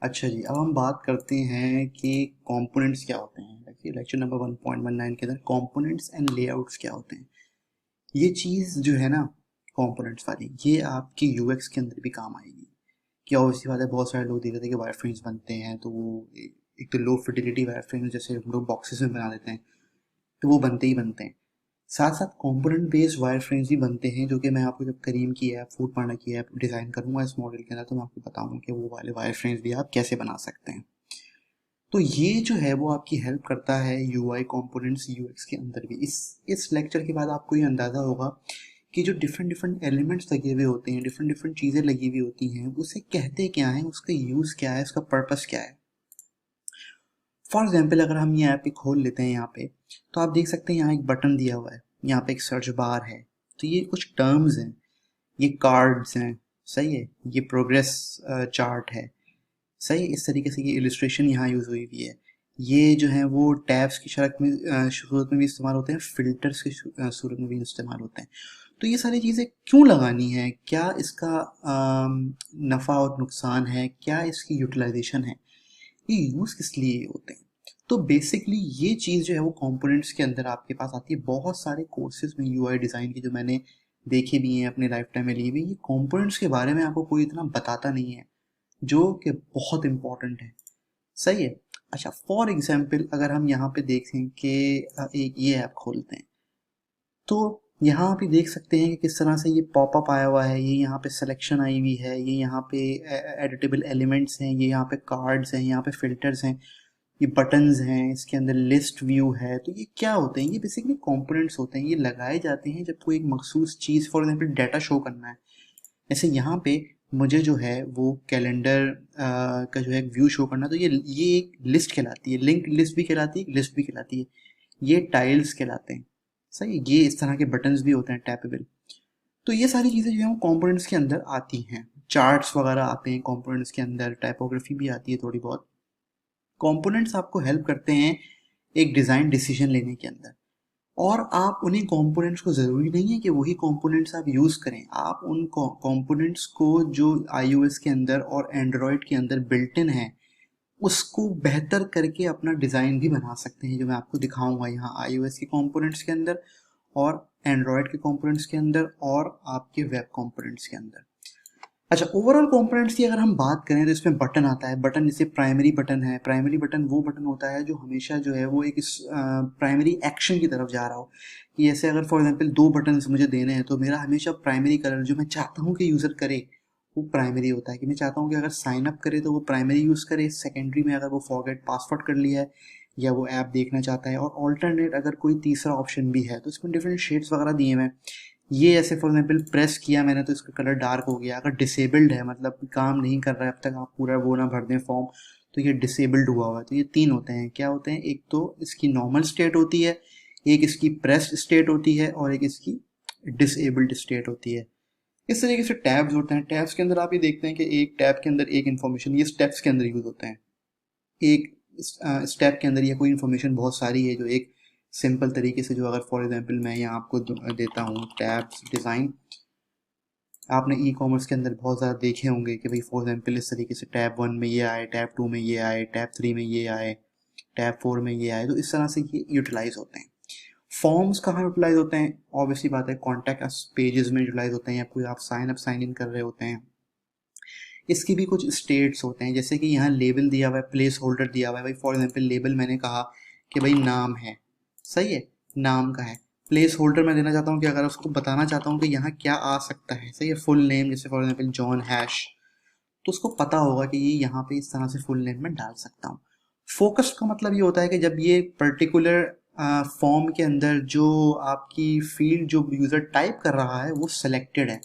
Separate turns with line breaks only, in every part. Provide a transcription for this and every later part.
अच्छा जी, अब हम बात करते हैं कि कंपोनेंट्स क्या होते हैं। देखिए लेक्चर नंबर 1.19 के अंदर कंपोनेंट्स एंड लेआउट्स क्या होते हैं। ये चीज़ जो है ना, कंपोनेंट्स वाली, ये आपकी यूएक्स के अंदर भी काम आएगी। क्या ऑब्वियसली बात है, बहुत सारे लोग देख रहे थे कि वायरफ्रेम्स बनते हैं तो वो एक तो लो फिडिलिटी वायरफ्रेम्स जैसे हम लोग बॉक्सेस में बना देते हैं तो वो बनते ही बनते हैं। साथ साथ कंपोनेंट बेस्ड वायरफ्रेम्स भी बनते हैं, जो कि मैं आपको जब करीम की ऐप, फूड पांडा की ऐप डिज़ाइन करूँगा इस मॉडल के अंदर तो मैं आपको बताऊँगा कि वो वाले वायरफ्रेम्स भी आप कैसे बना सकते हैं। तो ये जो है वो आपकी हेल्प करता है यूआई कंपोनेंट्स यूएक्स के अंदर भी। इस लेक्चर के बाद आपको ये अंदाज़ा होगा कि जो डिफरेंट डिफरेंट एलिमेंट्स लगे हुए होते हैं, डिफरेंट डिफरेंट चीज़ें लगी हुई होती हैं, उसे कहते क्या है, उसका यूज़ क्या है, उसका पर्पस क्या है। फॉर एग्जाम्पल अगर हम ये ऐप खोल लेते हैं यहाँ पे, तो आप देख सकते हैं यहाँ एक बटन दिया हुआ है, यहाँ पे एक सर्च बार है। तो ये कुछ टर्म्स हैं, ये कार्ड्स हैं, सही है, ये प्रोग्रेस चार्ट है, सही। इस तरीके से ये इलिस्ट्रेशन यहाँ यूज़ हुई हुई है। ये जो है वो टैब्स की शरक में सूरत में भी इस्तेमाल होते हैं, फिल्टर्स की सूरत में भी इस्तेमाल होते हैं। तो ये सारी चीज़ें क्यों लगानी है, क्या इसका नफ़ा और नुकसान है, क्या इसकी यूटिलाइजेशन है, ये यूज़ किस लिए होते हैं। तो बेसिकली ये चीज़ जो है वो कंपोनेंट्स के अंदर आपके पास आती है। बहुत सारे कोर्सेज में यूआई डिज़ाइन की जो मैंने देखे भी हैं अपने लाइफ टाइम में लिए भी, ये कंपोनेंट्स के बारे में आपको कोई इतना बताता नहीं है, जो कि बहुत इम्पॉर्टेंट है, सही है। अच्छा, फॉर एग्जाम्पल अगर हम यहाँ पे देखें कि एक ये ऐप खोलते हैं, तो यहाँ पे देख सकते हैं कि किस तरह से ये पॉपअप आया हुआ है, ये यहाँ पे सिलेक्शन आई हुई है, ये यहाँ पे एडिटेबल एलिमेंट्स हैं, ये यहाँ पे कार्ड्स हैं, यहाँ पे फिल्टर्स हैं, ये बटन्स हैं, इसके अंदर लिस्ट व्यू है। तो ये क्या होते हैं, ये बेसिकली कंपोनेंट्स होते हैं। ये लगाए जाते हैं जब कोई एक मखसूस चीज़, फॉर एग्जाम्पल डाटा शो करना है। जैसे यहाँ पे मुझे जो है वो कैलेंडर का जो है व्यू शो करना, तो ये एक लिस्ट कहलाती है, लिंक लिस्ट भी कहलाती है, लिस्ट भी कहलाती है। ये टाइल्स कहलाते हैं, सही। ये इस तरह के बटन्स भी होते हैं टैपेबल। तो ये सारी चीज़ें जो है वो कंपोनेंट्स के अंदर आती हैं। चार्ट्स वगैरह आते हैं कंपोनेंट्स के अंदर, टाइपोग्राफी भी आती है थोड़ी बहुत। कंपोनेंट्स आपको हेल्प करते हैं एक डिज़ाइन डिसीजन लेने के अंदर। और आप उन्हीं कंपोनेंट्स को, ज़रूरी नहीं है कि वही कंपोनेंट्स आप यूज़ करें, आप उन कंपोनेंट्स को जो आईओएस के अंदर और एंड्रॉयड के अंदर बिल्ट इन है, उसको बेहतर करके अपना डिज़ाइन भी बना सकते हैं, जो मैं आपको दिखाऊंगा यहाँ आईओएस के कंपोनेंट्स के अंदर और एंड्रॉयड के कंपोनेंट्स के अंदर और आपके वेब कंपोनेंट्स के अंदर। अच्छा, ओवरऑल कंपोनेंट्स की अगर हम बात करें तो इसमें बटन आता है। बटन जैसे प्राइमरी बटन है, प्राइमरी बटन वो बटन होता है जो हमेशा जो है वो एक इस प्राइमरी एक्शन की तरफ जा रहा हो। कि जैसे अगर फॉर एग्जांपल दो बटन्स मुझे देने हैं तो मेरा हमेशा प्राइमरी कलर जो मैं चाहता हूँ कि यूज़र करे वो प्राइमरी होता है। कि मैं चाहता हूँ कि अगर साइन अप करे तो वो प्राइमरी यूज़ करे, सेकेंडरी में अगर वो फॉरगेट पासवर्ड कर लिया है या वो ऐप देखना चाहता है, और ऑल्टरनेट अगर कोई तीसरा ऑप्शन भी है। तो इसमें डिफरेंट शेड्स वगैरह दिए हुए हैं। ये ऐसे फॉर एग्जाम्पल प्रेस किया मैंने तो इसका कलर डार्क हो गया। अगर डिसेबल्ड है, मतलब काम नहीं कर रहा है अब तक, आप पूरा वो ना भर दें फॉर्म, तो ये डिसेबल्ड हुआ हुआ है। तो ये तीन होते हैं, क्या होते हैं, एक तो इसकी नॉर्मल स्टेट होती है, एक इसकी प्रेस्ड स्टेट होती है और एक इसकी डिसेबल्ड स्टेट होती है। इस तरीके से टैब्स होते हैं। टैब्स के अंदर आप ये देखते हैं कि एक टैब के अंदर एक इन्फॉर्मेशन, ये स्टेप्स के अंदर यूज होते हैं। एक स्टेप के अंदर ये कोई इन्फॉर्मेशन बहुत सारी है, जो एक सिंपल तरीके से, जो अगर फॉर एग्जांपल मैं यहाँ आपको देता हूँ टैब्स डिज़ाइन। आपने ई कॉमर्स के अंदर बहुत ज़्यादा देखे होंगे कि भाई फॉर एग्जांपल इस तरीके से टैब 1 में ये आए, टैब 2 में ये आए, टैब 3 में ये आए, टैब 4 में ये आए। तो इस तरह से ये यूटिलाइज होते हैं। फॉर्म्स कहाँ यूटिलाइज होते हैं, ऑब्वियसली बात है कॉन्टैक्ट पेजेस में यूटिलाइज होते हैं, या कोई आप साइन अप साइन इन कर रहे होते हैं। इसकी भी कुछ स्टेट्स होते हैं, जैसे कि यहाँ लेबल दिया हुआ है, प्लेस होल्डर दिया हुआ है। भाई फॉर एग्जांपल लेबल मैंने कहा कि भाई नाम है, सही है, नाम का है। प्लेस होल्डर मैं देना चाहता हूँ कि अगर उसको बताना चाहता हूँ कि यहाँ क्या आ सकता है, सही है, फुल नेम, जैसे फॉर एग्जांपल जॉन हैश, तो उसको पता होगा कि ये यहाँ पे इस तरह से फुल नेम में डाल सकता हूँ। फोकस्ड का मतलब ये होता है कि जब ये पर्टिकुलर फॉर्म के अंदर जो आपकी फील्ड जो यूज़र टाइप कर रहा है वो सिलेक्टेड है।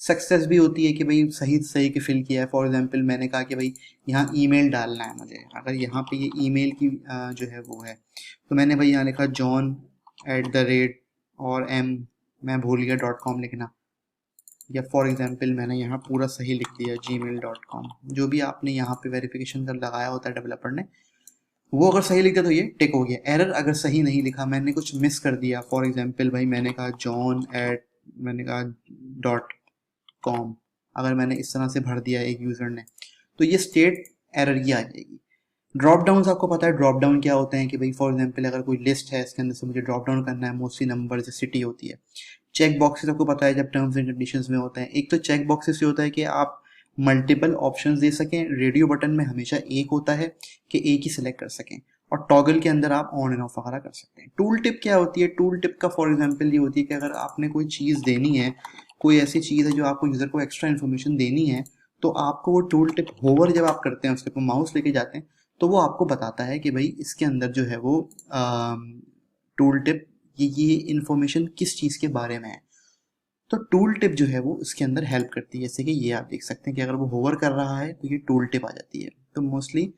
सक्सेस भी होती है कि भाई सही सही के फिल किया है। फॉर एग्जांपल मैंने कहा कि भाई यहाँ ईमेल डालना है मुझे, अगर यहाँ पे ये ईमेल की जो है वो है, तो मैंने भाई यहाँ लिखा john@, और मैं भूल गया .com लिखना, या फॉर एग्जांपल मैंने यहाँ पूरा सही लिख दिया gmail.com। जो भी आपने यहाँ पे वेरिफिकेशन कर लगाया होता है डेवलपर ने, वो अगर सही लिख दिया तो ये टिक हो गया। एरर अगर सही नहीं लिखा, मैंने कुछ मिस कर दिया, फॉर एग्जांपल भाई मैंने कहा मैंने कहा .com, अगर मैंने इस तरह से भर दिया एक यूज़र ने, तो ये स्टेट एरर ये आ जाएगी। ड्रॉप डाउन आपको पता है ड्रॉप डाउन क्या होते हैं कि भाई फॉर एग्जांपल अगर कोई लिस्ट है इसके अंदर से मुझे ड्रॉप डाउन करना है, मोस्टली नंबर जैसे सिटी होती है। चेक बॉक्सेस आपको पता है जब टर्म्स एंड कंडीशंस में होते हैं, एक तो चेक बॉक्सेस ये होता है कि आप मल्टीपल ऑप्शंस दे सकें, रेडियो बटन में हमेशा एक होता है कि एक ही सिलेक्ट कर सकें, और टॉगल के अंदर आप ऑन एंड ऑफ वगैरह कर सकते हैं। टूल टिप क्या होती है, टूल टिप का फॉर एग्जांपल ये होती है कि अगर आपने कोई चीज़ देनी है, कोई ऐसी चीज़ है जो आपको यूज़र को एक्स्ट्रा इन्फॉर्मेशन देनी है, तो आपको वो टूल टिप होवर जब आप करते हैं उसके ऊपर माउस लेके जाते हैं तो वो आपको बताता है कि भाई इसके अंदर जो है वो टूल टिप ये इन्फॉर्मेशन किस चीज़ के बारे में है। तो टूल टिप जो है वो इसके अंदर हेल्प करती है, जैसे कि ये आप देख सकते हैं कि अगर वो होवर कर रहा है तो ये टूल टिप आ जाती है। तो मोस्टली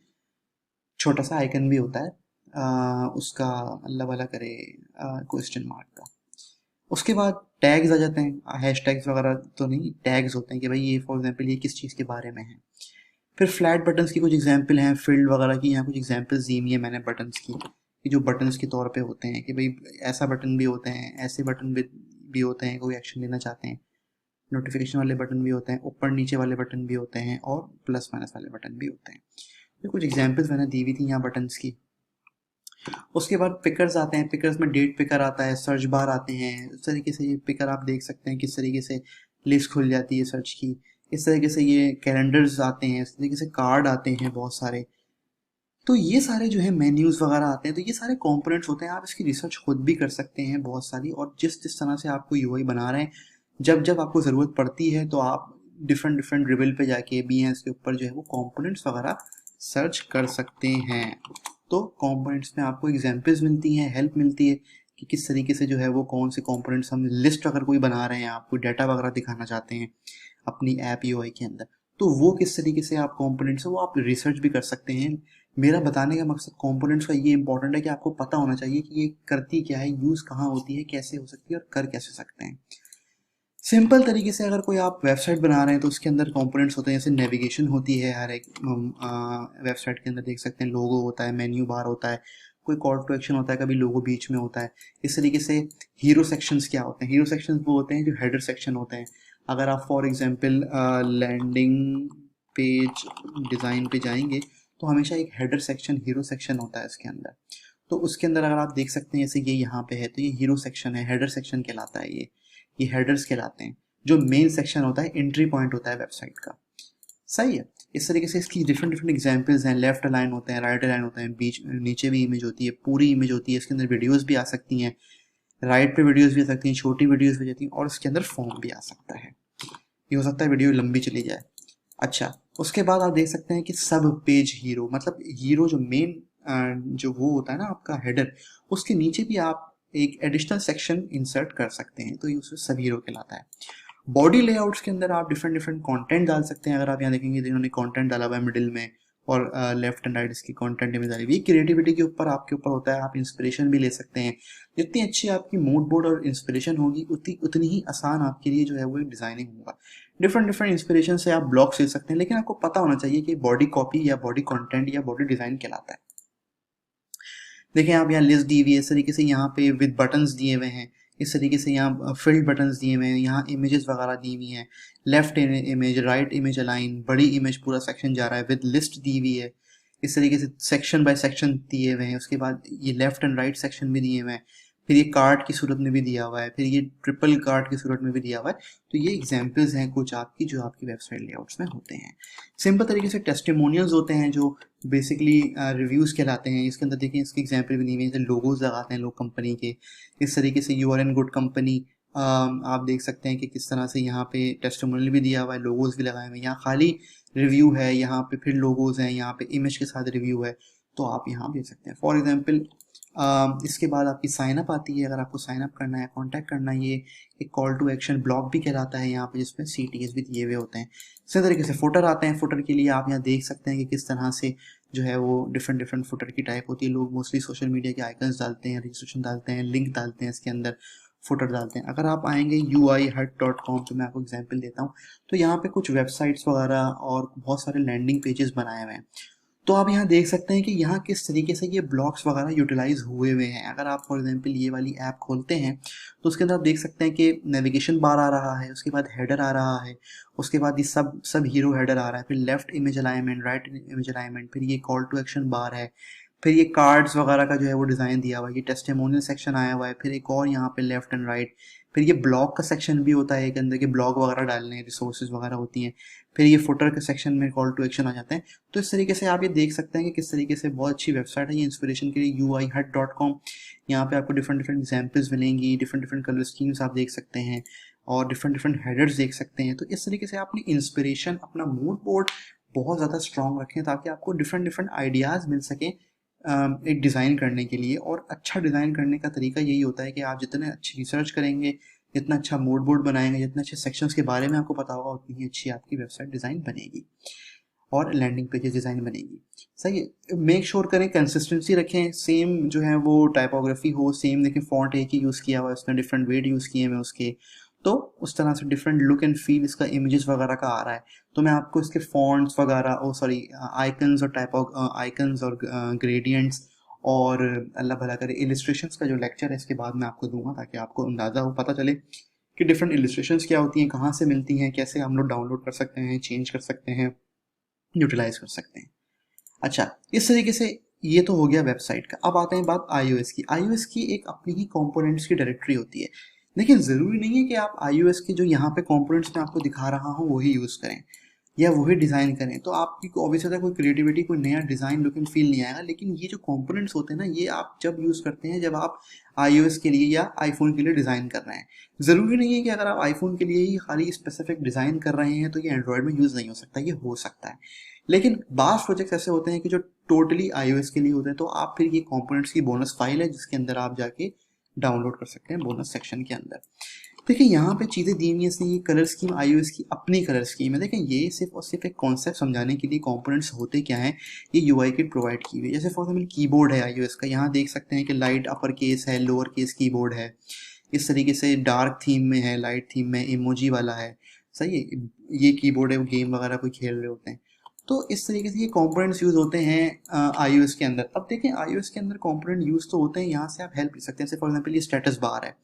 छोटा सा आइकन भी होता है उसका अल्लाह वाला करे क्वेश्चन मार्क का। उसके बाद टैग्स आ जाते हैं, हैश टैग्स वगैरह तो नहीं, टैग्स होते हैं कि भाई ये फॉर एग्जांपल ये किस चीज़ के बारे में है। फिर फ्लैट बटन्स की कुछ एग्जांपल हैं, फील्ड वगैरह की यहाँ कुछ एग्जांपल्स दी हुई है मैंने बटन्स की, कि जो बटन्स के तौर पे होते हैं कि भाई ऐसा बटन भी होते हैं, ऐसे बटन भी होते हैं, कोई एक्शन लेना चाहते हैं, नोटिफिकेशन वाले बटन भी होते हैं, ऊपर नीचे वाले बटन भी होते हैं, और प्लस माइनस वाले बटन भी होते हैं। तो कुछ एग्जांपल्स मैंने दी हुई थी यहाँ बटन्स की। उसके बाद पिकर्स आते हैं, पिकर्स में डेट पिकर आता है, सर्च बार आते हैं, उस तरीके से ये पिकर आप देख सकते हैं किस तरीके से लिस्ट खुल जाती है सर्च की। इस तरीके से ये कैलेंडर्स आते हैं, इस तरीके से कार्ड आते हैं बहुत सारे। तो ये सारे जो है मेन्यूज़ वगैरह आते हैं, तो ये सारे कंपोनेंट्स होते हैं। आप इसकी रिसर्च खुद भी कर सकते हैं बहुत सारी, और जिस जिस तरह से आपको यूआई बना रहे हैं, जब जब आपको ज़रूरत पड़ती है तो आप डिफरेंट डिफरेंट रिबल पे जाके Behance के ऊपर जो है वो कंपोनेंट्स वगैरह सर्च कर सकते हैं। तो कंपोनेंट्स में आपको एग्जांपल्स मिलती हैं, हेल्प मिलती है कि किस तरीके से जो है वो कौन से कंपोनेंट्स, हम लिस्ट अगर कोई बना रहे हैं, आप कोई डाटा वगैरह दिखाना चाहते हैं अपनी ऐप यूआई के अंदर, तो वो किस तरीके से आप कंपोनेंट्स है वो आप रिसर्च भी कर सकते हैं। मेरा बताने का मकसद कंपोनेंट्स का ये इंपॉर्टेंट है कि आपको पता होना चाहिए कि ये करती क्या है, यूज़ कहाँ होती है, कैसे हो सकती है और कर कैसे सकते हैं। सिंपल तरीके से अगर कोई आप वेबसाइट बना रहे हैं तो उसके अंदर कंपोनेंट्स होते हैं, जैसे नेविगेशन होती है हर एक वेबसाइट के अंदर, देख सकते हैं लोगो होता है, मेन्यू बार होता है, कोई कॉल टू एक्शन होता है, कभी लोगो बीच में होता है। इस तरीके से हीरो सेक्शंस क्या होते हैं, हीरो सेक्शंस वो होते हैं जो हेडर सेक्शन होते हैं। अगर आप for example landing page design पे जाएंगे तो हमेशा एक हेडर सेक्शन, हीरो सेक्शन होता है इसके अंदर। तो उसके अंदर अगर आप देख सकते हैं जैसे ये यहाँ पे है तो ये हीरो सेक्शन है, हेडर सेक्शन कहलाता है, ये हेडर्स कहलाते हैं। जो मेन सेक्शन होता है, एंट्री पॉइंट होता है वेबसाइट का। सही है। इस तरीके से इसकी डिफरेंट डिफरेंट एग्जांपल्स हैं, लेफ्ट अलाइन होते हैं, राइट अलाइन होते हैं, बीच नीचे भी इमेज होती है, पूरी इमेज होती है, इसके अंदर वीडियोस भी आ सकती हैं, राइट पे वीडियोस भी आ सकती हैं, छोटी वीडियोस भी जाती हैं, और इसके अंदर फॉर्म भी आ सकता है। ये हो सकता है वीडियो लंबी चली जाए। अच्छा, उसके बाद आप देख सकते हैं कि सब पेज हीरो, मतलब हीरो जो मेन जो वो होता है ना आपका हेडर, उसके नीचे भी आप एक एडिशनल सेक्शन इंसर्ट कर सकते हैं, तो ये उसमें सब हीरो कहलाता है। बॉडी लेआउट्स के अंदर आप डिफरेंट डिफरेंट कंटेंट डाल सकते हैं। अगर आप यहाँ देखेंगे तो इन्होंने कंटेंट डाला हुआ है मिडिल में, और लेफ्ट एंड राइट इसकी कंटेंट इमेज डाली हुई है। क्रिएटिविटी के ऊपर आपके ऊपर होता है, आप इंस्पिरेशन भी ले सकते हैं। जितनी अच्छी आपकी मूड बोर्ड और इंस्पिरेशन होगी उतनी ही आसान आपके लिए जो है वो डिजाइनिंग होगा। डिफरेंट डिफरेंट इंस्पिरेशन से आप ब्लॉग्स ले सकते हैं, लेकिन आपको पता होना चाहिए कि बॉडी कॉपी या बॉडी कंटेंट या बॉडी डिजाइन कहलाता है। देखें आप यहाँ लिस्ट दी हुई है, इस तरीके से यहाँ पे विद बटन्स दिए हुए हैं, इस तरीके से यहाँ फिल्ड बटन्स दिए हुए हैं, यहाँ इमेजेस वगैरह दी हुई हैं, left image, right image align, बड़ी इमेज पूरा सेक्शन जा रहा है, विद लिस्ट दी हुई है, इस तरीके से सेक्शन बाय सेक्शन दिए हुए हैं। उसके बाद ये लेफ्ट एंड राइट सेक्शन भी दिए हुए हैं, फिर ये कार्ड की सूरत में भी दिया हुआ है, फिर ये ट्रिपल कार्ड की सूरत में भी दिया हुआ है। तो ये एग्जाम्पल्स हैं कुछ आपकी जो आपकी वेबसाइट लेआउट्स में होते हैं। सिंपल तरीके से टेस्टिमोनियल्स होते हैं जो बेसिकली रिव्यूज़ कहलाते हैं। इसके अंदर देखिए इसके एग्जाम्पल भी दी हुई है, जैसे लोगोज लगाते हैं लोग कंपनी के, इस तरीके से you are in good company. आप देख सकते हैं कि किस तरह से यहाँ पे टेस्टिमोनियल भी दिया हुआ है, लोगोज भी लगाए हुए हैं, यहाँ खाली रिव्यू है, यहाँ पे फिर लोगोज हैं, यहाँ पे इमेज के साथ रिव्यू है, तो आप यहाँ देख सकते हैं। फॉर एग्जाम्पल इसके बाद आपकी साइन अप आती है। अगर आपको साइन अप करना है, कॉन्टैक्ट करना है, ये एक कॉल टू एक्शन ब्लॉग भी कहलाता है यहाँ पे, जिसमें CTS भी दिए हुए होते हैं। इसी तरीके से फुटर आते हैं। फुटर के लिए आप यहाँ देख सकते हैं कि किस तरह से जो है वो डिफरेंट डिफरेंट फुटर की टाइप होती है। लोग मोस्टली सोशल मीडिया के आइकन्स डालते हैं, रजिस्ट्रेशन डालते हैं, लिंक डालते हैं, इसके अंदर फुटर डालते हैं। अगर आप आएंगे uihut.com तो मैं आपको एग्जांपल देता हूँ, तो यहाँ पे कुछ वेबसाइट्स वगैरह और बहुत सारे लैंडिंग पेजेस बनाए हुए हैं। तो आप यहाँ देख सकते हैं कि यहाँ किस तरीके से ये ब्लॉक्स वगैरह यूटिलाइज हुए हुए हैं। अगर आप फॉर एग्जांपल ये वाली ऐप खोलते हैं तो उसके अंदर आप देख सकते हैं कि नेविगेशन बार आ रहा है, उसके बाद हेडर आ रहा है, उसके बाद ये सब सब हीरो हेडर आ रहा है, फिर left image alignment, right image alignment, फिर ये कॉल टू एक्शन बार है, फिर ये कार्ड्स वगैरह का जो है वो डिज़ाइन दिया हुआ है, ये टेस्टिमोनियल सेक्शन आया हुआ है, फिर एक और यहाँ पे लेफ्ट एंड राइट, फिर ये ब्लॉग का सेक्शन भी होता है एक अंदर के ब्लॉग वगैरह डालने, रिसोर्सेज वगैरह होती हैं, फिर ये फुटर के सेक्शन में कॉल टू एक्शन आ जाते हैं। तो इस तरीके से आप ये देख सकते हैं कि किस तरीके से बहुत अच्छी वेबसाइट है ये इंस्पिरेशन के लिए, uihut.com। यहाँ पे आपको डिफरेंट डिफरेंट एग्जाम्पल्स मिलेंगी, डिफरेंट डिफरेंट कलर स्कीम्स आप देख सकते हैं और डिफरेंट डिफरेंट हेडर्स देख सकते हैं। तो इस तरीके से अपनी इंस्पिरेशन, अपना मूड बोर्ड बहुत ज़्यादा स्ट्रॉन्ग रखें ताकि आपको डिफरेंट डिफरेंट आइडियाज़ मिल सकें एक डिज़ाइन करने के लिए। और अच्छा डिज़ाइन करने का तरीका यही होता है कि आप जितने अच्छी रिसर्च करेंगे, जितना अच्छा मूड बोर्ड बनाएंगे, जितने अच्छे सेक्शंस के बारे में आपको पता होगा, उतनी ही अच्छी आपकी वेबसाइट डिज़ाइन बनेगी और लैंडिंग पेजेस डिज़ाइन बनेगी। सही है, मेक श्योर करें कंसिस्टेंसी रखें, सेम जो है वो टाइपोग्राफी हो, सेम देखें फॉन्ट एक ही यूज़ किया हुआ है, उसने डिफरेंट वेट यूज़ किए हैं उसके, तो उस तरह से डिफरेंट लुक एंड फील इसका इमेजेस वगैरह का आ रहा है। तो मैं आपको इसके फॉन्ट्स वगैरह, ओ सॉरी आइकन्स और आइकन्स और ग्रेडियंट्स और अल्लाह भला करे इलिस्ट्रेशंस का जो लेक्चर है इसके बाद मैं आपको दूंगा, ताकि आपको अंदाज़ा हो, पता चले कि डिफरेंट इलिस्ट्रेशंस क्या होती हैं, कहाँ से मिलती हैं, कैसे हम लोग डाउनलोड कर सकते हैं, चेंज कर सकते हैं, यूटिलाइज कर सकते हैं। अच्छा, इस तरीके से ये तो हो गया वेबसाइट का। अब आते हैं बात iOS की। iOS की एक अपनी ही कंपोनेंट्स की डायरेक्टरी होती है, लेकिन ज़रूरी नहीं है कि आप iOS के जो यहाँ पे कंपोनेंट्स मैं आपको दिखा रहा हूँ वही यूज़ करें या वही डिज़ाइन करें। तो आपकी ऑब्वियसली कोई क्रिएटिविटी, कोई नया डिज़ाइन लुक एंड फील नहीं आएगा। लेकिन ये जो कंपोनेंट्स होते हैं ना, ये आप जब यूज़ करते हैं जब आप iOS के लिए या आईफोन के लिए डिज़ाइन कर रहे हैं। ज़रूरी नहीं है कि अगर आप आईफोन के लिए ही खाली स्पेसिफिक डिज़ाइन कर रहे हैं तो ये एंड्रॉयड में यूज़ नहीं हो सकता, ये हो सकता है। लेकिन बाज़ प्रोजेक्ट्स ऐसे होते हैं कि जो टोटली iOS के लिए होते हैं, तो आप फिर ये कंपोनेंट्स की बोनस फाइल है जिसके अंदर आप जाके डाउनलोड कर सकते हैं बोनस सेक्शन के अंदर। देखिए यहाँ पे चीज़ें दी हुई हैं, ये कलर स्कीम iOS की अपनी कलर स्कीम है। देखिए ये सिर्फ और सिर्फ एक कॉन्सेप्ट समझाने के लिए कंपोनेंट्स होते क्या हैं, ये UI किट प्रोवाइड की हुई है। जैसे फॉर एग्जाम्पल कीबोर्ड है iOS का, यहाँ देख सकते हैं कि लाइट अपर केस है, लोअर केस कीबोर्ड है, इस तरीके से डार्क थीम में है, लाइट थीम में, इमोजी वाला है। सही है, ये कीबोर्ड है, वो गेम वगैरह कोई खेल रहे होते हैं। तो इस तरीके से ये कंपोनेंट्स यूज़ होते हैं iOS के अंदर। अब देखें iOS के अंदर कंपोनेंट यूज़ तो होते हैं, यहाँ से आप हेल्प ले सकते हैं। जैसे फॉर एग्जाम्पल ये स्टेटस बार है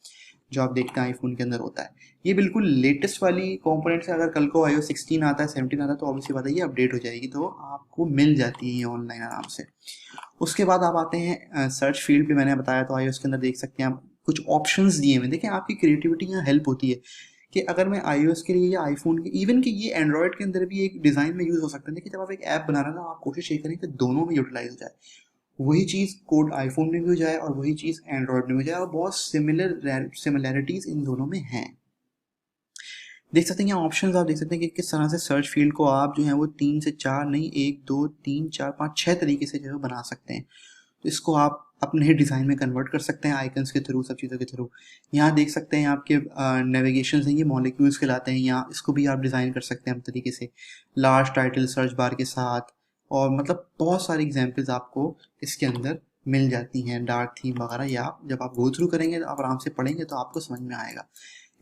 जो आप देखते हैं आईफोन के अंदर होता है, ये बिल्कुल लेटेस्ट वाली कंपोनेंट्स है। अगर कल को iOS 16 आता है, 17 आता है, तो ऑब्वियसली बात है ये अपडेट हो जाएगी, तो आपको मिल जाती है ये ऑनलाइन आराम से। उसके बाद आप आते हैं सर्च फील्ड पे। मैंने बताया तो iOS के अंदर देख सकते हैं आप कुछ ऑप्शंस दिए हुए। देखें आपकी क्रिएटिविटी यहाँ हेल्प होती है कि अगर मैं iOS के लिए या आईफोन के, इवन कि ये एंड्रॉयड के अंदर भी एक डिज़ाइन में यूज़ हो सकता है। देखिए जब आप एक ऐप बना रहे हैं ना, आप कोशिश ये करें कि दोनों में यूटिलाइज हो जाए, वही चीज़ कोड आईफोन में भी हो जाए और वही चीज़ एंड्रॉयड में भी हो जाए, और बहुत सिमिलैरिटीज़ इन दोनों में हैं। देख सकते हैं यहाँ ऑप्शंस आप देख सकते हैं कि किस तरह से सर्च फील्ड को आप जो है वो 3 से 4 नहीं, 1 2 3 4 5 6 तरीके से जो है बना सकते हैं। तो इसको आप अपने ही डिज़ाइन में कन्वर्ट कर सकते हैं आइकन्स के थ्रू, सब चीज़ों के थ्रू। यहाँ देख सकते हैं आपके नेविगेशन हैं, ये मॉलिक्यूल्स कहलाते हैं। यहाँ इसको भी आप डिज़ाइन कर सकते हैं अपने तरीके से, लार्ज टाइटल सर्च बार के साथ, और मतलब बहुत सारी एग्जाम्पल्स आपको इसके अंदर मिल जाती हैं, डार्क थीम वगैरह। या आप जब आप गो थ्रू करेंगे तो आप आराम से पढ़ेंगे तो आपको समझ में आएगा।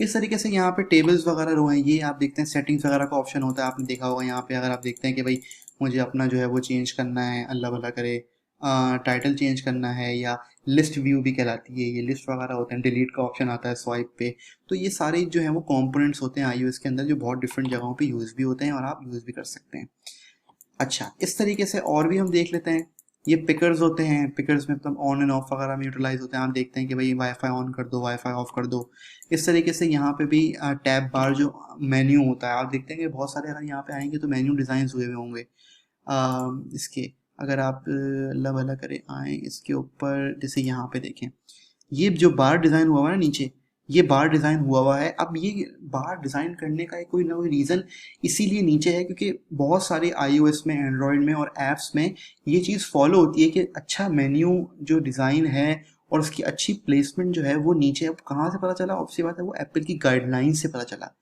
इस तरीके से यहाँ पे टेबल्स वगैरह रो हैं, ये आप देखते हैं सेटिंग्स वगैरह का ऑप्शन होता है, आपने देखा होगा। यहाँ पे अगर आप देखते हैं कि भाई मुझे अपना जो है वो चेंज करना है, अल्लाह भला करे टाइटल चेंज करना है, या लिस्ट व्यू भी कहलाती है, ये लिस्ट वगैरह होते हैं, डिलीट का ऑप्शन आता है स्वाइप पे। तो ये सारे जो है वो कंपोनेंट्स होते हैं iOS के अंदर, जो बहुत डिफरेंट जगहों पे यूज़ भी होते हैं और आप यूज़ भी कर सकते हैं। अच्छा, इस तरीके से और भी हम देख लेते हैं। ये पिकर्स होते हैं, पिकर्स में मतलब ऑन एंड ऑफ वगैरह में यूटिलाइज होते हैं। आप देखते हैं कि भाई वाईफाई ऑन कर दो, वाईफाई ऑफ कर दो। इस तरीके से यहाँ पे भी टैब बार जो मेन्यू होता है, आप देखते हैं कि बहुत सारे अगर यहाँ पे आएंगे तो मेन्यू डिज़ाइन हुए हुए होंगे इसके। अगर आप अल्लाह भला करे आए इसके ऊपर, जैसे यहाँ पे देखें ये जो बार डिज़ाइन हुआ हुआ है ना नीचे, ये बार डिज़ाइन हुआ हुआ है। अब ये बार डिज़ाइन करने का कोई ना कोई रीज़न इसीलिए नीचे है क्योंकि बहुत सारे iOS में, एंड्रॉयड में और ऐप्स में ये चीज़ फॉलो होती है कि अच्छा मेन्यू जो डिज़ाइन है और उसकी अच्छी प्लेसमेंट जो है वो नीचे। अब कहाँ से पता चला? ऑब्वियसली बात है वो एप्पल की गाइडलाइन से पता चला,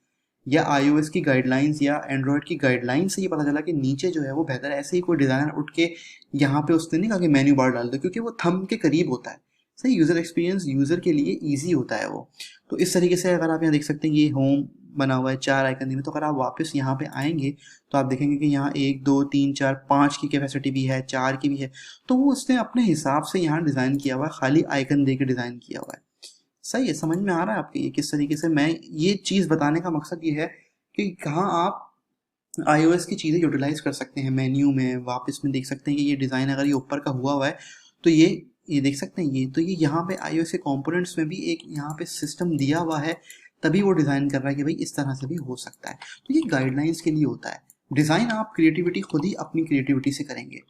या iOS की गाइडलाइंस या एंड्रॉयड की गाइडलाइन से ये पता चला कि नीचे जो है वो बेहतर है। ऐसे ही कोई डिज़ाइनर उठ के यहाँ पे उसने नहीं कहा कि मेन्यू बार डाल दो, क्योंकि वो थंब के करीब होता है। सही, यूज़र एक्सपीरियंस यूज़र के लिए ईजी होता है वो। तो इस तरीके से अगर आप यहाँ देख सकते हैं ये होम बना हुआ है 4 आइकन में, तो अगर आप वापस यहाँ पे आएंगे तो आप देखेंगे कि यहाँ 1 2 3 4 5 की कैपेसिटी भी है, 4 की भी है। तो वो उसने अपने हिसाब से यहाँ डिज़ाइन किया हुआ है, खाली आइकन दे के डिज़ाइन किया हुआ है। सही है, समझ में आ रहा है आपके ये किस तरीके से। मैं ये चीज़ बताने का मकसद ये है कि कहाँ आप iOS की चीज़ें यूटिलाइज कर सकते हैं। मेन्यू में वापस में देख सकते हैं कि ये डिज़ाइन अगर ये ऊपर का हुआ है तो ये देख सकते हैं, ये तो ये यहाँ पे iOS के कंपोनेंट्स में भी एक यहाँ पे सिस्टम दिया हुआ है, तभी वो डिज़ाइन कर रहा है कि भाई इस तरह से भी हो सकता है। तो ये गाइडलाइंस के लिए होता है। डिज़ाइन आप क्रिएटिविटी खुद ही अपनी क्रिएटिविटी से करेंगे।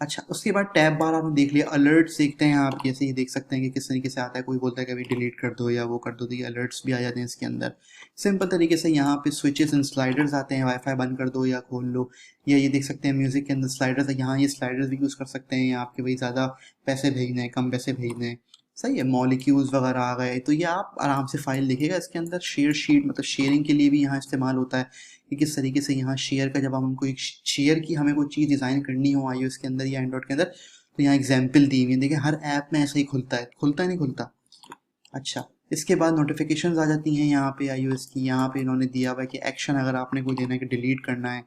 अच्छा, उसके बाद टैब बार आपने देख लिया। अलर्ट्स देखते हैं आप, जैसे ये देख सकते हैं कि किस तरीके से आता है। कोई बोलता है कि अभी डिलीट कर दो या वो कर दो, तो ये अलर्ट्स भी आ जाते हैं इसके अंदर। सिंपल तरीके से यहाँ पे स्विचेस एंड स्लाइडर्स आते हैं, वाईफाई बंद कर दो या खोल लो। या ये देख सकते हैं म्यूजिक के अंदर स्लाइडर्स है, यहाँ ये स्लाइडर्स भी यूज़ कर सकते हैं या आपके भाई ज़्यादा पैसे भेजने हैं, कम पैसे भेजने हैं। सही है, मॉलिक्यूल्स वगैरह आ गए, तो ये आप आराम से फाइल दिखेगा इसके अंदर। शेयर शीट मतलब शेयरिंग के लिए भी यहाँ इस्तेमाल होता है कि किस तरीके से यहाँ शेयर का, जब हम कोई शेयर की हमें कोई चीज़ डिज़ाइन करनी हो iOS के अंदर या एंड्रॉइड के अंदर, तो यहाँ एग्जाम्पल दी हुई है। देखिए हर ऐप में ऐसा ही खुलता है, खुलता है नहीं खुलता। अच्छा, इसके बाद नोटिफिकेशंस आ जाती हैं यहाँ पे iOS की। यहाँ पे इन्होंने दिया हुआ है कि एक्शन अगर आपने कोई देना है कि डिलीट करना है,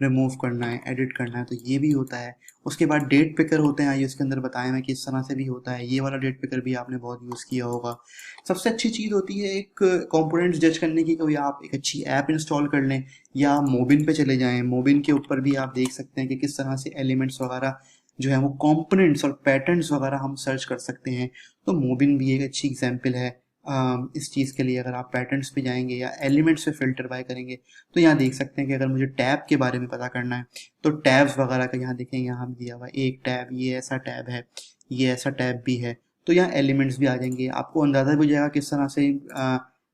रिमूव करना है, एडिट करना है, तो ये भी होता है। उसके बाद डेट पिकर होते हैं iOS के अंदर, बताया मैं कि इस तरह से भी होता है। ये वाला डेट पिकर भी आपने बहुत यूज़ किया होगा। सबसे अच्छी चीज़ होती है एक कंपोनेंट्स जज करने की, कोई आप एक अच्छी ऐप इंस्टॉल कर लें या मोबिन पे चले जाएं। मोबिन के ऊपर भी आप देख सकते हैं कि किस तरह से एलिमेंट्स वगैरह जो है वो कंपोनेंट्स और पैटर्न्स वगैरह हम सर्च कर सकते हैं। तो मोबिन भी एक अच्छी एग्जाम्पल है इस चीज़ के लिए। अगर आप पैटर्न्स पे जाएंगे या एलिमेंट्स पे फिल्टर बाय करेंगे, तो यहाँ देख सकते हैं कि अगर मुझे टैब के बारे में पता करना है तो टैब्स वगैरह का यहाँ देखें, यहाँ दिया हुआ है एक टैब, ये ऐसा टैब है, ये ऐसा टैब भी है। तो यहाँ एलिमेंट्स भी आ जाएंगे, आपको अंदाज़ा भी हो जाएगा किस तरह से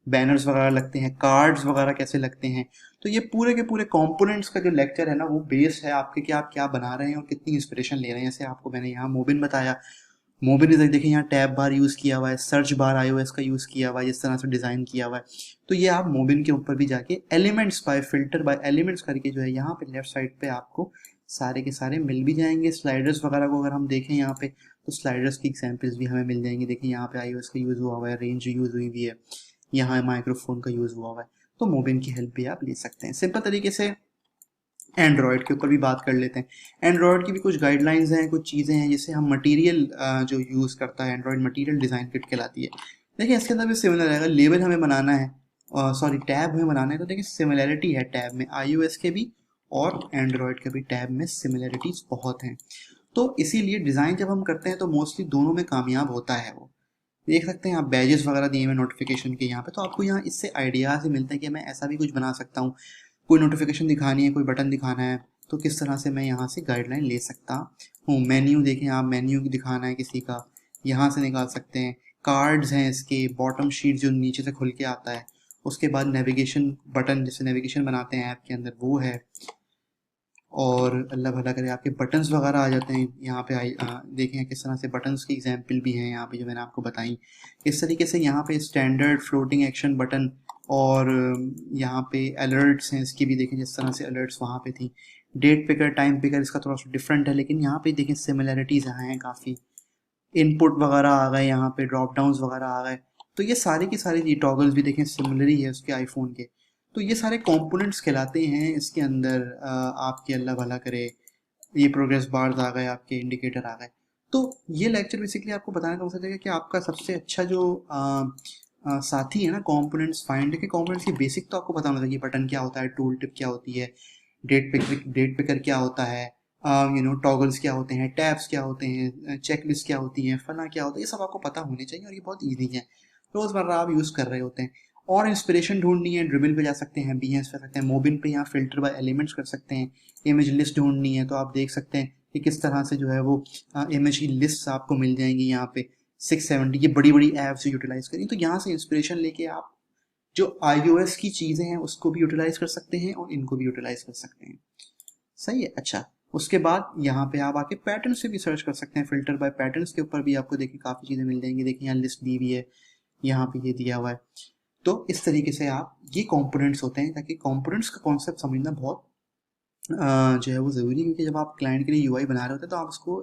बैनर्स वगैरह लगते हैं, कार्ड्स वगैरह कैसे लगते हैं। तो ये पूरे के पूरे कंपोनेंट्स का जो लेक्चर है ना, वो बेस है आपके कि आप क्या बना रहे हैं और कितनी इंस्पिरेशन ले रहे हैं। जैसे आपको मैंने यहाँ मोबिन बताया, मोबिन इधर देखिए यहाँ टैब बार यूज़ किया हुआ है, सर्च बार iOS का यूज़ किया हुआ है, जिस तरह से डिज़ाइन किया हुआ है। तो ये आप मोबिन के ऊपर भी जाके elements bye filter by elements करके जो है यहाँ पे लेफ्ट साइड पे आपको सारे के सारे मिल भी जाएंगे। स्लाइडर्स वगैरह को अगर हम देखें यहाँ पे, तो स्लाइडर्स की एग्जाम्पल्स भी हमें मिल जाएंगी। देखिए यहाँ पे iOS का यूज़ हुआ हुआ है, रेंज यूज़ हुई हुई है, यहाँ माइक्रोफोन का यूज़ हुआ हुआ है। तो मोबिन की हेल्प भी आप ले सकते हैं। सिंपल तरीके से एंड्रॉयड के ऊपर भी बात कर लेते हैं। एंड्रॉयड की भी कुछ गाइडलाइंस हैं, कुछ चीज़ें हैं जिससे हम मटेरियल जो यूज़ करता है एंड्रॉयड, मटेरियल डिज़ाइन किट कहलाती है। देखिए इसके अंदर भी सिमिलर रहेगा। लेबल हमें बनाना है, सॉरी टैब हमें बनाना है, तो देखिए सिमिलैरिटी है टैब में, iOS के भी और एंड्रॉयड के भी टैब में सिमिलैरिटीज़ बहुत हैं। तो इसीलिए डिज़ाइन जब हम करते हैं तो मोस्टली दोनों में कामयाब होता है वो। देख सकते हैं आप बैजेस वगैरह दिए हुए नोटिफिकेशन के यहाँ पे, तो आपको यहाँ इससे आइडियाज़ ही मिलते हैं कि मैं ऐसा भी कुछ बना सकता हूँ। कोई नोटिफिकेशन दिखानी है, कोई बटन दिखाना है, तो किस तरह से मैं यहाँ से गाइडलाइन ले सकता हूँ। मेन्यू देखें आप, मेन्यू दिखाना है किसी का, यहाँ से निकाल सकते हैं। कार्ड्स हैं इसके, बॉटम शीट जो नीचे से खुल के आता है। उसके बाद नेविगेशन बटन, जैसे नेविगेशन बनाते हैं ऐप के अंदर, वो है। और अल्लाह भला करे आपके बटन्स वगैरह आ जाते हैं यहाँ पे। देखें किस तरह से बटन्स की एग्जांपल भी हैं यहाँ पे जो मैंने आपको बताई। इस तरीके से यहाँ पे स्टैंडर्ड फ्लोटिंग एक्शन बटन और यहाँ पे अलर्ट्स हैं इसकी भी, देखें जिस तरह से अलर्ट्स वहाँ पे थी। डेट पिकर, टाइम पिकर इसका थोड़ा सा डिफरेंट है, लेकिन यहाँ पे देखें सिमिलैरिटीज़ यहाँ हैं काफ़ी। इनपुट वगैरह आ गए यहाँ पे, ड्रॉप डाउन्स वगैरह आ गए। तो ये सारी की सारी ये टॉगल्स भी देखें सिमिलर ही है उसके आईफोन के। तो ये सारे कंपोनेंट्स कहलाते हैं इसके अंदर। आपके अल्लाह भला करे, ये प्रोग्रेस बार्स आ गए, आपके इंडिकेटर आ गए। तो ये लेक्चर बेसिकली आपको बताने का मकसद है कि आपका सबसे अच्छा जो साथी है ना कंपोनेंट्स फाइंड के, कंपोनेंट्स की बेसिक तो आपको पता होना चाहिए। बटन क्या होता है, टूल टिप क्या होती है, डेट पिकर क्या होता है, टॉगल्स क्या होते हैं, टैब्स क्या होते हैं, चेकलिस्ट क्या होती हैं, फला क्या होता है, ये सब आपको पता होने चाहिए। और ये बहुत ईजी है, रोज़मर्रा आप यूज़ कर रहे होते हैं। और इंस्पिरेशन ढूंढनी है, ड्रिबल पे जा सकते हैं, बीएस कर सकते हैं, मोबिन पे यहाँ फिल्टर बाय एलिमेंट्स कर सकते हैं। इमेज लिस्ट ढूंढनी है तो आप देख सकते हैं कि किस तरह से जो है वो इमेज की लिस्ट आपको मिल जाएंगी यहाँ पे 670। ये बड़ी बड़ी ऐप्स यूटिलाइज करेंगे, तो यहाँ से इंस्पिरेशन लेके आप जो iOS की चीज़ें हैं उसको भी यूटिलाइज कर सकते हैं और इनको भी यूटिलाइज कर सकते हैं। सही है। अच्छा, उसके बाद यहाँ पे आप आके पैटर्न से भी सर्च कर सकते हैं। फिल्टर बाय पैटर्न्स के ऊपर भी आपको देखिए काफ़ी चीज़ें मिल जाएंगी। देखिए यहाँ लिस्ट दी हुई है, यहाँ पे ये दिया हुआ है। तो इस तरीके से आप, ये कंपोनेंट्स होते हैं, ताकि कंपोनेंट्स का कॉन्सेप्ट समझना बहुत जो है वो ज़रूरी है। क्योंकि जब आप क्लाइंट के लिए यूआई बना रहे होते हैं तो आप उसको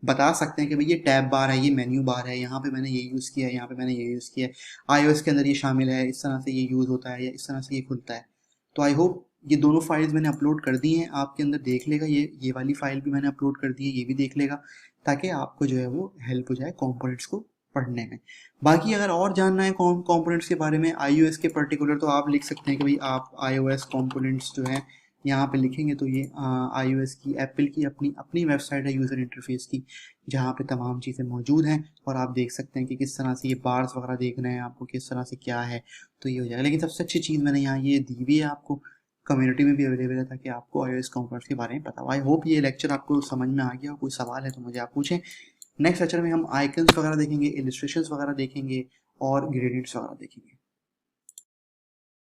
बता सकते हैं कि भाई ये टैब बार है, ये मेन्यू बार है, यहाँ पे मैंने ये यूज़ किया है, यहाँ पे मैंने ये यूज़ किया है, iOS के अंदर ये शामिल है, इस तरह से ये यूज़ होता है या इस तरह से ये खुलता है। तो आई होप ये दोनों फाइल्स मैंने अपलोड कर दी हैं, आपके अंदर देख लेगा, ये वाली फाइल भी मैंने अपलोड कर दी है, ये भी देख लेगा, ताकि आपको जो है वो हेल्प हो जाए कंपोनेंट्स को पढ़ने में। बाकी अगर और जानना है कंपोनेंट्स के बारे में iOS के पर्टिकुलर, तो आप लिख सकते हैं कि भाई आप iOS कंपोनेंट्स जो है यहाँ पे लिखेंगे तो ये iOS की एप्पल की अपनी अपनी वेबसाइट है यूज़र इंटरफेस की, जहाँ पे तमाम चीज़ें मौजूद हैं और आप देख सकते हैं कि किस तरह से ये बार्स वगैरह देखना है आपको, किस तरह से क्या है, तो ये हो जाएगा। लेकिन सबसे अच्छी चीज़ मैंने यहाँ ये दी हुई है आपको, कम्युनिटी में भी अवेलेबल है, ताकि आपको iOS कंपोनेंट्स के बारे में पता हो। आई होप ये लेक्चर आपको समझ में आ गया। कोई सवाल है तो मुझे आप पूछें। नेक्स्ट लेक्चर में हम आइकन्स वगैरह देखेंगे, इलस्ट्रेशंस वगैरह देखेंगे और ग्रेडियंट्स वगैरह देखेंगे।